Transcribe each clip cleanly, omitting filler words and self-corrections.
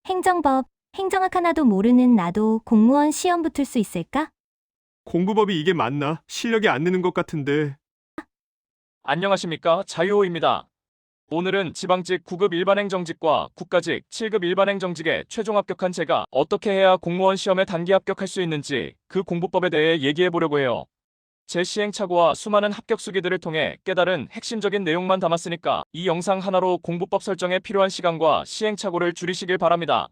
행정법, 행정학 하나도 모르는 나도 공무원 시험 붙을 수 있을까? 공부법이 이게 맞나? 실력이 안 느는 것 같은데. 안녕하십니까? 자유호입니다. 오늘은 지방직 9급 일반행정직과 국가직 7급 일반행정직에 최종 합격한 제가 어떻게 해야 공무원 시험에 단기 합격할 수 있는지 그 공부법에 대해 얘기해 보려고 해요. 제 시행착오와 수많은 합격 수기들을 통해 깨달은 핵심적인 내용만 담았으니까 이 영상 하나로 공부법 설정에 필요한 시간과 시행착오를 줄이시길 바랍니다.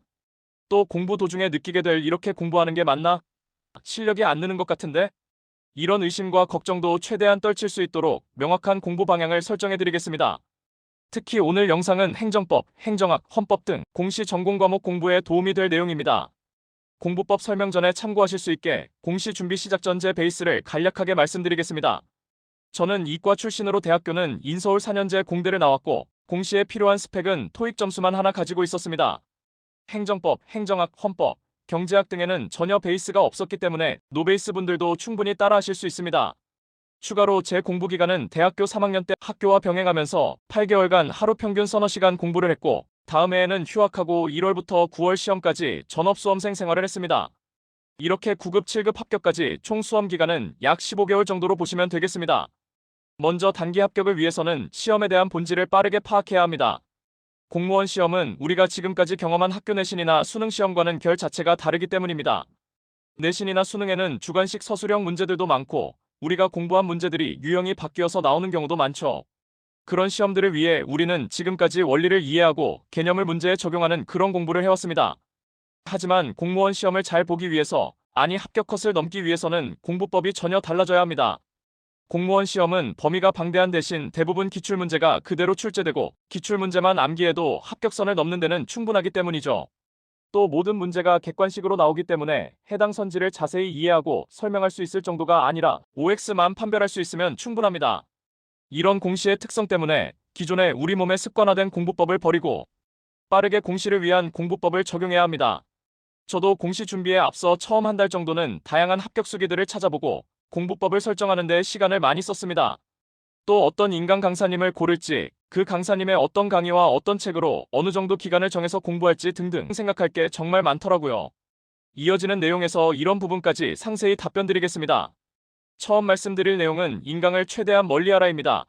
또 공부 도중에 느끼게 될 이렇게 공부하는 게 맞나? 실력이 안 느는 것 같은데? 이런 의심과 걱정도 최대한 떨칠 수 있도록 명확한 공부 방향을 설정해드리겠습니다. 특히 오늘 영상은 행정법, 행정학, 헌법 등 공시 전공 과목 공부에 도움이 될 내용입니다. 공부법 설명 전에 참고하실 수 있게 공시 준비 시작 전 제 베이스를 간략하게 말씀드리겠습니다. 저는 이과 출신으로 대학교는 인서울 4년제 공대를 나왔고 공시에 필요한 스펙은 토익 점수만 하나 가지고 있었습니다. 행정법, 행정학, 헌법, 경제학 등에는 전혀 베이스가 없었기 때문에 노베이스 분들도 충분히 따라하실 수 있습니다. 추가로 제 공부 기간은 대학교 3학년 때 학교와 병행하면서 8개월간 하루 평균 서너 시간 공부를 했고 다음 해에는 휴학하고 1월부터 9월 시험까지 전업수험생 생활을 했습니다. 이렇게 9급 7급 합격까지 총 수험 기간은 약 15개월 정도로 보시면 되겠습니다. 먼저 단기 합격을 위해서는 시험에 대한 본질을 빠르게 파악해야 합니다. 공무원 시험은 우리가 지금까지 경험한 학교 내신이나 수능 시험과는 결 자체가 다르기 때문입니다. 내신이나 수능에는 주관식 서술형 문제들도 많고 우리가 공부한 문제들이 유형이 바뀌어서 나오는 경우도 많죠. 그런 시험들을 위해 우리는 지금까지 원리를 이해하고 개념을 문제에 적용하는 그런 공부를 해왔습니다. 하지만 공무원 시험을 잘 보기 위해서, 아니 합격 컷을 넘기 위해서는 공부법이 전혀 달라져야 합니다. 공무원 시험은 범위가 방대한 대신 대부분 기출문제가 그대로 출제되고 기출문제만 암기해도 합격선을 넘는 데는 충분하기 때문이죠. 또 모든 문제가 객관식으로 나오기 때문에 해당 선지를 자세히 이해하고 설명할 수 있을 정도가 아니라 OX만 판별할 수 있으면 충분합니다. 이런 공시의 특성 때문에 기존의 우리 몸에 습관화된 공부법을 버리고 빠르게 공시를 위한 공부법을 적용해야 합니다. 저도 공시 준비에 앞서 처음 한 달 정도는 다양한 합격 수기들을 찾아보고 공부법을 설정하는 데 시간을 많이 썼습니다. 또 어떤 인강 강사님을 고를지, 그 강사님의 어떤 강의와 어떤 책으로 어느 정도 기간을 정해서 공부할지 등등 생각할 게 정말 많더라고요. 이어지는 내용에서 이런 부분까지 상세히 답변드리겠습니다. 처음 말씀드릴 내용은 인강을 최대한 멀리하라입니다.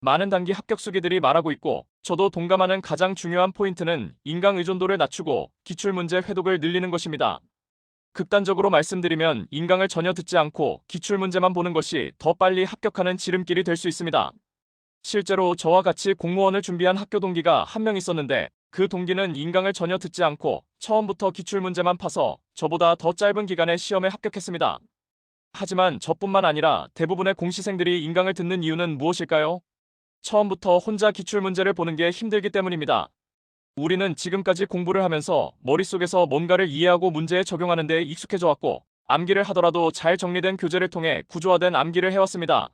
많은 단기 합격 수기들이 말하고 있고 저도 동감하는 가장 중요한 포인트는 인강 의존도를 낮추고 기출문제 회독을 늘리는 것입니다. 극단적으로 말씀드리면 인강을 전혀 듣지 않고 기출문제만 보는 것이 더 빨리 합격하는 지름길이 될 수 있습니다. 실제로 저와 같이 공무원을 준비한 학교 동기가 한 명 있었는데 그 동기는 인강을 전혀 듣지 않고 처음부터 기출문제만 파서 저보다 더 짧은 기간에 시험에 합격했습니다. 하지만 저뿐만 아니라 대부분의 공시생들이 인강을 듣는 이유는 무엇일까요? 처음부터 혼자 기출문제를 보는 게 힘들기 때문입니다. 우리는 지금까지 공부를 하면서 머릿속에서 뭔가를 이해하고 문제에 적용하는 데 익숙해져 왔고 암기를 하더라도 잘 정리된 교재를 통해 구조화된 암기를 해왔습니다.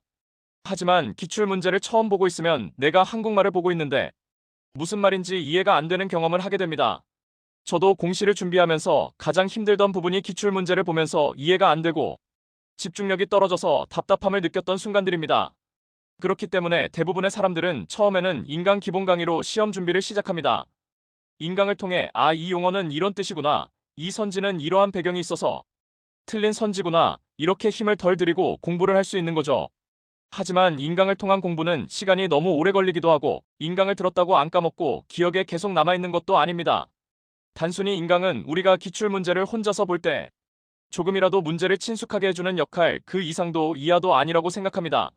하지만 기출문제를 처음 보고 있으면 내가 한국말을 보고 있는데 무슨 말인지 이해가 안 되는 경험을 하게 됩니다. 저도 공시를 준비하면서 가장 힘들던 부분이 기출문제를 보면서 이해가 안 되고 집중력이 떨어져서 답답함을 느꼈던 순간들입니다. 그렇기 때문에 대부분의 사람들은 처음에는 인강 기본 강의로 시험 준비를 시작합니다. 인강을 통해 이 용어는 이런 뜻이구나, 이 선지는 이러한 배경이 있어서 틀린 선지구나, 이렇게 힘을 덜 들이고 공부를 할 수 있는 거죠. 하지만 인강을 통한 공부는 시간이 너무 오래 걸리기도 하고 인강을 들었다고 안 까먹고 기억에 계속 남아있는 것도 아닙니다. 단순히 인강은 우리가 기출문제를 혼자서 볼 때 조금이라도 문제를 친숙하게 해주는 역할 그 이상도 이하도 아니라고 생각합니다.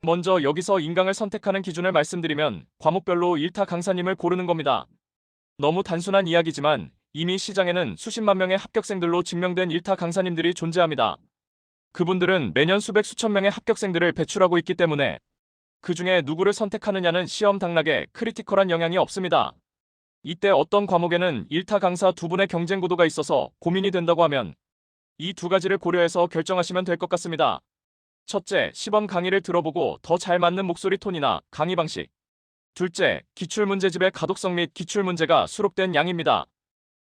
먼저 여기서 인강을 선택하는 기준을 말씀드리면 과목별로 일타 강사님을 고르는 겁니다. 너무 단순한 이야기지만 이미 시장에는 수십만 명의 합격생들로 증명된 일타 강사님들이 존재합니다. 그분들은 매년 수백 수천 명의 합격생들을 배출하고 있기 때문에 그 중에 누구를 선택하느냐는 시험 당락에 크리티컬한 영향이 없습니다. 이때 어떤 과목에는 일타 강사 두 분의 경쟁 구도가 있어서 고민이 된다고 하면 이 두 가지를 고려해서 결정하시면 될 것 같습니다. 첫째, 시범 강의를 들어보고 더 잘 맞는 목소리 톤이나 강의 방식. 둘째, 기출문제집의 가독성 및 기출문제가 수록된 양입니다.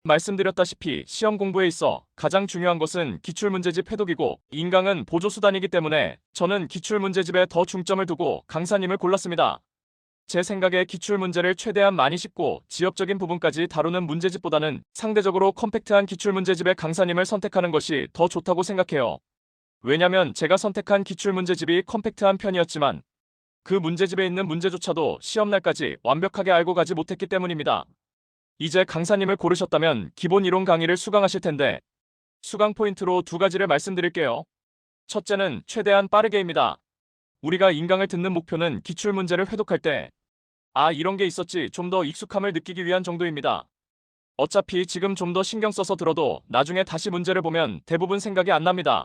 말씀드렸다시피 시험 공부에 있어 가장 중요한 것은 기출문제집 회독이고 인강은 보조수단이기 때문에 저는 기출문제집에 더 중점을 두고 강사님을 골랐습니다. 제 생각에 기출문제를 최대한 많이 짚고 지엽적인 부분까지 다루는 문제집보다는 상대적으로 컴팩트한 기출문제집의 강사님을 선택하는 것이 더 좋다고 생각해요. 왜냐면 제가 선택한 기출문제집이 컴팩트한 편이었지만 그 문제집에 있는 문제조차도 시험날까지 완벽하게 알고 가지 못했기 때문입니다. 이제 강사님을 고르셨다면 기본 이론 강의를 수강하실 텐데 수강 포인트로 두 가지를 말씀드릴게요. 첫째는 최대한 빠르게입니다. 우리가 인강을 듣는 목표는 기출문제를 회독할 때 이런 게 있었지 좀 더 익숙함을 느끼기 위한 정도입니다. 어차피 지금 좀 더 신경 써서 들어도 나중에 다시 문제를 보면 대부분 생각이 안 납니다.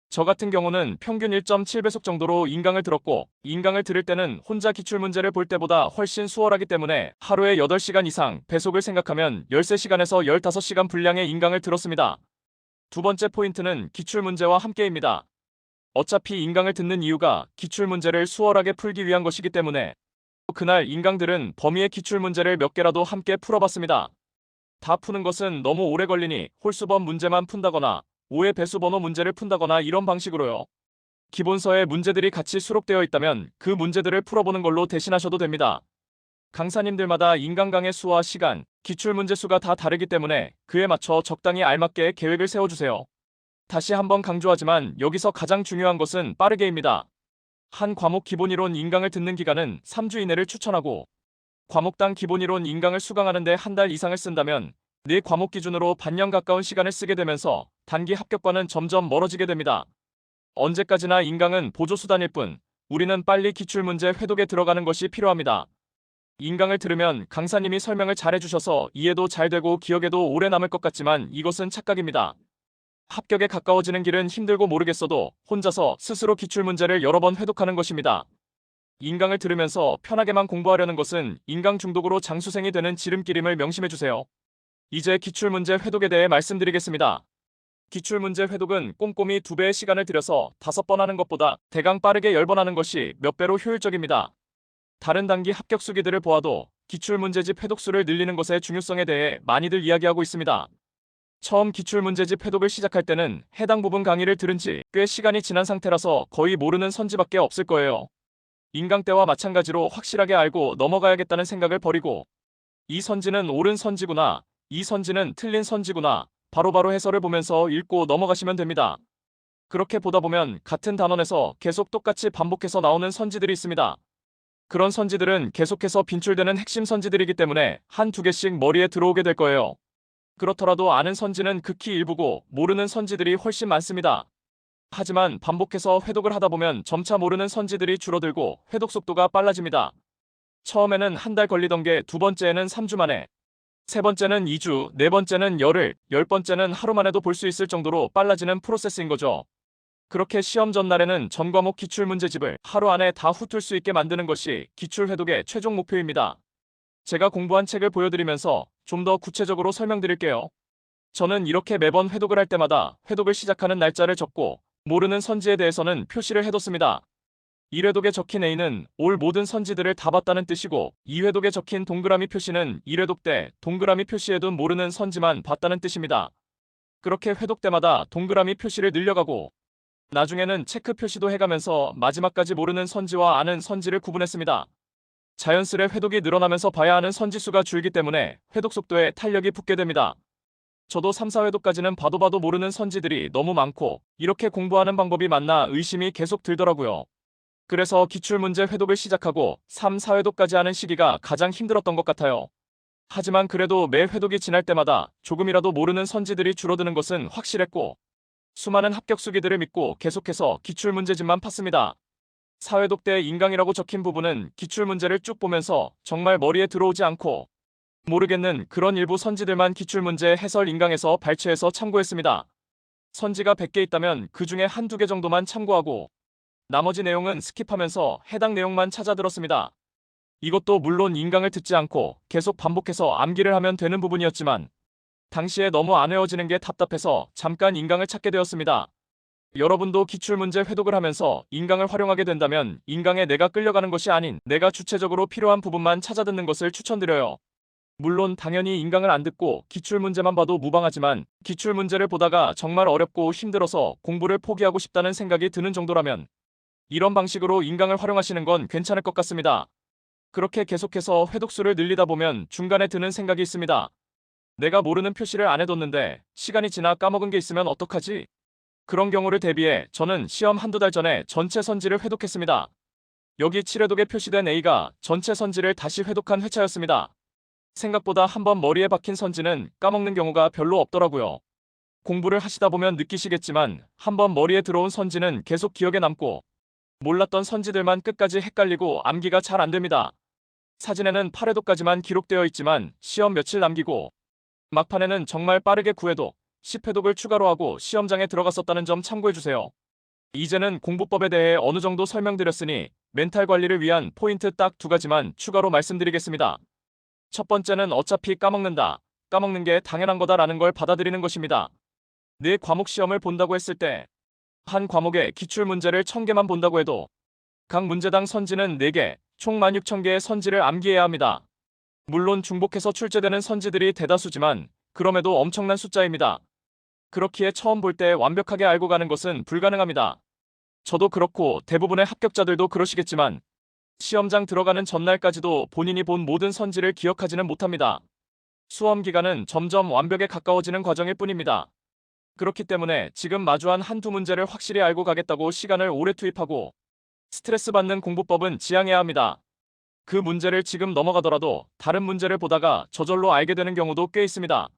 저 같은 경우는 평균 1.7배속 정도로 인강을 들었고 인강을 들을 때는 혼자 기출문제를 볼 때보다 훨씬 수월하기 때문에 하루에 8시간 이상 배속을 생각하면 13시간에서 15시간 분량의 인강을 들었습니다. 두 번째 포인트는 기출문제와 함께입니다. 어차피 인강을 듣는 이유가 기출문제를 수월하게 풀기 위한 것이기 때문에 그날 인강들은 범위의 기출문제를 몇 개라도 함께 풀어봤습니다. 다 푸는 것은 너무 오래 걸리니 홀수번 문제만 푼다거나 5의 배수번호 문제를 푼다거나 이런 방식으로요. 기본서에 문제들이 같이 수록되어 있다면 그 문제들을 풀어보는 걸로 대신하셔도 됩니다. 강사님들마다 인강 강의 수와 시간, 기출문제 수가 다 다르기 때문에 그에 맞춰 적당히 알맞게 계획을 세워주세요. 다시 한번 강조하지만 여기서 가장 중요한 것은 빠르게입니다. 한 과목 기본이론 인강을 듣는 기간은 3주 이내를 추천하고 과목당 기본이론 인강을 수강하는데 한 달 이상을 쓴다면 4과목 기준으로 반년 가까운 시간을 쓰게 되면서 단기 합격과는 점점 멀어지게 됩니다. 언제까지나 인강은 보조수단일 뿐 우리는 빨리 기출문제 회독에 들어가는 것이 필요합니다. 인강을 들으면 강사님이 설명을 잘 해주셔서 이해도 잘 되고 기억에도 오래 남을 것 같지만 이것은 착각입니다. 합격에 가까워지는 길은 힘들고 모르겠어도 혼자서 스스로 기출문제를 여러 번 회독하는 것입니다. 인강을 들으면서 편하게만 공부하려는 것은 인강 중독으로 장수생이 되는 지름길임을 명심해주세요. 이제 기출문제 회독에 대해 말씀드리겠습니다. 기출문제 회독은 꼼꼼히 2배의 시간을 들여서 5번 하는 것보다 대강 빠르게 10번 하는 것이 몇 배로 효율적입니다. 다른 단기 합격 수기들을 보아도 기출문제집 회독수를 늘리는 것의 중요성에 대해 많이들 이야기하고 있습니다. 처음 기출문제집 회독을 시작할 때는 해당 부분 강의를 들은 지 꽤 시간이 지난 상태라서 거의 모르는 선지밖에 없을 거예요. 인강 때와 마찬가지로 확실하게 알고 넘어가야겠다는 생각을 버리고 이 선지는 옳은 선지구나, 이 선지는 틀린 선지구나 바로바로 해설을 보면서 읽고 넘어가시면 됩니다. 그렇게 보다 보면 같은 단원에서 계속 똑같이 반복해서 나오는 선지들이 있습니다. 그런 선지들은 계속해서 빈출되는 핵심 선지들이기 때문에 한두 개씩 머리에 들어오게 될 거예요. 그렇더라도 아는 선지는 극히 일부고 모르는 선지들이 훨씬 많습니다. 하지만 반복해서 회독을 하다 보면 점차 모르는 선지들이 줄어들고 회독 속도가 빨라집니다. 처음에는 한 달 걸리던 게 두 번째에는 3주 만에, 세 번째는 2주, 네 번째는 열흘, 10번째는 하루 만에도 볼 수 있을 정도로 빨라지는 프로세스인 거죠. 그렇게 시험 전날에는 전 과목 기출문제집을 하루 안에 다 훑을 수 있게 만드는 것이 기출회독의 최종 목표입니다. 제가 공부한 책을 보여드리면서 좀 더 구체적으로 설명드릴게요. 저는 이렇게 매번 회독을 할 때마다 회독을 시작하는 날짜를 적고 모르는 선지에 대해서는 표시를 해뒀습니다. 1회독에 적힌 A는 올 모든 선지들을 다 봤다는 뜻이고 2회독에 적힌 동그라미 표시는 1회독 때 동그라미 표시해둔 모르는 선지만 봤다는 뜻입니다. 그렇게 회독 때마다 동그라미 표시를 늘려가고 나중에는 체크 표시도 해가면서 마지막까지 모르는 선지와 아는 선지를 구분했습니다. 자연스레 회독이 늘어나면서 봐야 하는 선지수가 줄기 때문에 회독 속도에 탄력이 붙게 됩니다. 저도 3, 4회독까지는 봐도 모르는 선지들이 너무 많고 이렇게 공부하는 방법이 맞나 의심이 계속 들더라고요. 그래서 기출문제 회독을 시작하고 3, 4회독까지 하는 시기가 가장 힘들었던 것 같아요. 하지만 그래도 매 회독이 지날 때마다 조금이라도 모르는 선지들이 줄어드는 것은 확실했고 수많은 합격 수기들을 믿고 계속해서 기출문제집만 팠습니다. 4회독 때 인강이라고 적힌 부분은 기출문제를 쭉 보면서 정말 머리에 들어오지 않고 모르겠는 그런 일부 선지들만 기출문제 해설 인강에서 발췌해서 참고했습니다. 선지가 100개 있다면 그 중에 한두 개 정도만 참고하고 나머지 내용은 스킵하면서 해당 내용만 찾아 들었습니다. 이것도 물론 인강을 듣지 않고 계속 반복해서 암기를 하면 되는 부분이었지만 당시에 너무 안 외워지는 게 답답해서 잠깐 인강을 찾게 되었습니다. 여러분도 기출문제 회독을 하면서 인강을 활용하게 된다면 인강에 내가 끌려가는 것이 아닌 내가 주체적으로 필요한 부분만 찾아 듣는 것을 추천드려요. 물론 당연히 인강을 안 듣고 기출문제만 봐도 무방하지만 기출문제를 보다가 정말 어렵고 힘들어서 공부를 포기하고 싶다는 생각이 드는 정도라면 이런 방식으로 인강을 활용하시는 건 괜찮을 것 같습니다. 그렇게 계속해서 회독수를 늘리다 보면 중간에 드는 생각이 있습니다. 내가 모르는 표시를 안 해뒀는데 시간이 지나 까먹은 게 있으면 어떡하지? 그런 경우를 대비해 저는 시험 한두 달 전에 전체 선지를 회독했습니다. 여기 7회독에 표시된 A가 전체 선지를 다시 회독한 회차였습니다. 생각보다 한번 머리에 박힌 선지는 까먹는 경우가 별로 없더라고요. 공부를 하시다 보면 느끼시겠지만 한번 머리에 들어온 선지는 계속 기억에 남고 몰랐던 선지들만 끝까지 헷갈리고 암기가 잘 안 됩니다. 사진에는 8회독까지만 기록되어 있지만 시험 며칠 남기고 막판에는 정말 빠르게 9회독, 10회독을 추가로 하고 시험장에 들어갔었다는 점 참고해주세요. 이제는 공부법에 대해 어느 정도 설명드렸으니 멘탈 관리를 위한 포인트 딱 두 가지만 추가로 말씀드리겠습니다. 첫 번째는 어차피 까먹는다. 까먹는 게 당연한 거다라는 걸 받아들이는 것입니다. 네 과목 시험을 본다고 했을 때 한 과목에 기출문제를 1000개만 본다고 해도 각 문제당 선지는 4개, 총 16,000개의 선지를 암기해야 합니다. 물론 중복해서 출제되는 선지들이 대다수지만 그럼에도 엄청난 숫자입니다. 그렇기에 처음 볼 때 완벽하게 알고 가는 것은 불가능합니다. 저도 그렇고 대부분의 합격자들도 그러시겠지만 시험장 들어가는 전날까지도 본인이 본 모든 선지를 기억하지는 못합니다. 수험 기간은 점점 완벽에 가까워지는 과정일 뿐입니다. 그렇기 때문에 지금 마주한 한두 문제를 확실히 알고 가겠다고 시간을 오래 투입하고 스트레스 받는 공부법은 지양해야 합니다. 그 문제를 지금 넘어가더라도 다른 문제를 보다가 저절로 알게 되는 경우도 꽤 있습니다.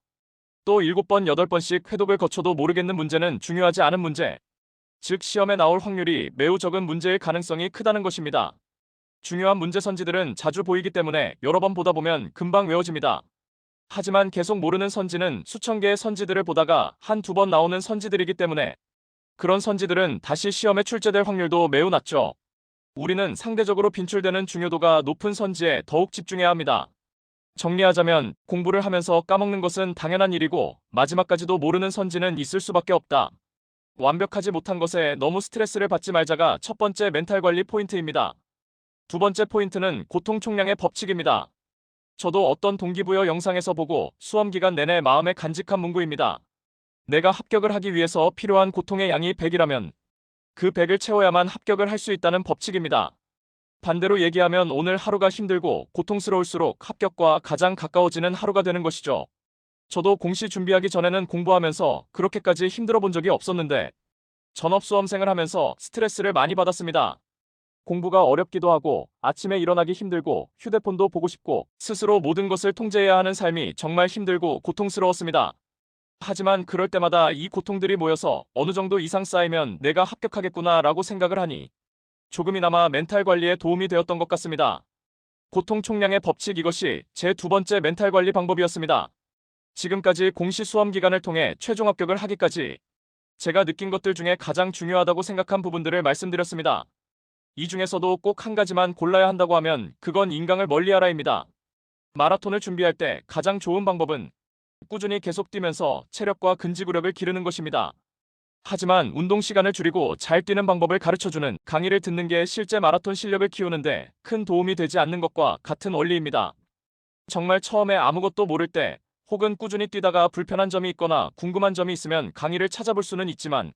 또 7번, 8번씩 회독을 거쳐도 모르겠는 문제는 중요하지 않은 문제, 즉 시험에 나올 확률이 매우 적은 문제일 가능성이 크다는 것입니다. 중요한 문제 선지들은 자주 보이기 때문에 여러 번 보다 보면 금방 외워집니다. 하지만 계속 모르는 선지는 수천 개의 선지들을 보다가 한두 번 나오는 선지들이기 때문에 그런 선지들은 다시 시험에 출제될 확률도 매우 낮죠. 우리는 상대적으로 빈출되는 중요도가 높은 선지에 더욱 집중해야 합니다. 정리하자면 공부를 하면서 까먹는 것은 당연한 일이고 마지막까지도 모르는 선지는 있을 수밖에 없다. 완벽하지 못한 것에 너무 스트레스를 받지 말자가 첫 번째 멘탈 관리 포인트입니다. 두 번째 포인트는 고통 총량의 법칙입니다. 저도 어떤 동기부여 영상에서 보고 수험 기간 내내 마음에 간직한 문구입니다. 내가 합격을 하기 위해서 필요한 고통의 양이 100이라면 그 100을 채워야만 합격을 할 수 있다는 법칙입니다. 반대로 얘기하면 오늘 하루가 힘들고 고통스러울수록 합격과 가장 가까워지는 하루가 되는 것이죠. 저도 공시 준비하기 전에는 공부하면서 그렇게까지 힘들어 본 적이 없었는데 전업수험생을 하면서 스트레스를 많이 받았습니다. 공부가 어렵기도 하고 아침에 일어나기 힘들고 휴대폰도 보고 싶고 스스로 모든 것을 통제해야 하는 삶이 정말 힘들고 고통스러웠습니다. 하지만 그럴 때마다 이 고통들이 모여서 어느 정도 이상 쌓이면 내가 합격하겠구나 라고 생각을 하니 조금이나마 멘탈 관리에 도움이 되었던 것 같습니다. 고통 총량의 법칙, 이것이 제 두 번째 멘탈 관리 방법이었습니다. 지금까지 공시 수험 기간을 통해 최종 합격을 하기까지 제가 느낀 것들 중에 가장 중요하다고 생각한 부분들을 말씀드렸습니다. 이 중에서도 꼭 한 가지만 골라야 한다고 하면 그건 인강을 멀리하라입니다. 마라톤을 준비할 때 가장 좋은 방법은 꾸준히 계속 뛰면서 체력과 근지구력을 기르는 것입니다. 하지만 운동 시간을 줄이고 잘 뛰는 방법을 가르쳐주는 강의를 듣는 게 실제 마라톤 실력을 키우는데 큰 도움이 되지 않는 것과 같은 원리입니다. 정말 처음에 아무것도 모를 때 혹은 꾸준히 뛰다가 불편한 점이 있거나 궁금한 점이 있으면 강의를 찾아볼 수는 있지만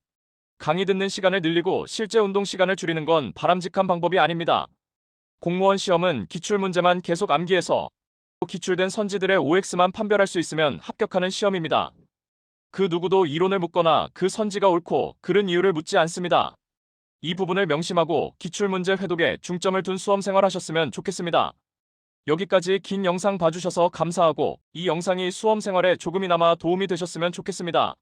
강의 듣는 시간을 늘리고 실제 운동 시간을 줄이는 건 바람직한 방법이 아닙니다. 공무원 시험은 기출문제만 계속 암기해서 기출된 선지들의 OX만 판별할 수 있으면 합격하는 시험입니다. 그 누구도 이론을 묻거나 그 선지가 옳고 그른 이유를 묻지 않습니다. 이 부분을 명심하고 기출문제 회독에 중점을 둔 수험생활 하셨으면 좋겠습니다. 여기까지 긴 영상 봐주셔서 감사하고 이 영상이 수험생활에 조금이나마 도움이 되셨으면 좋겠습니다.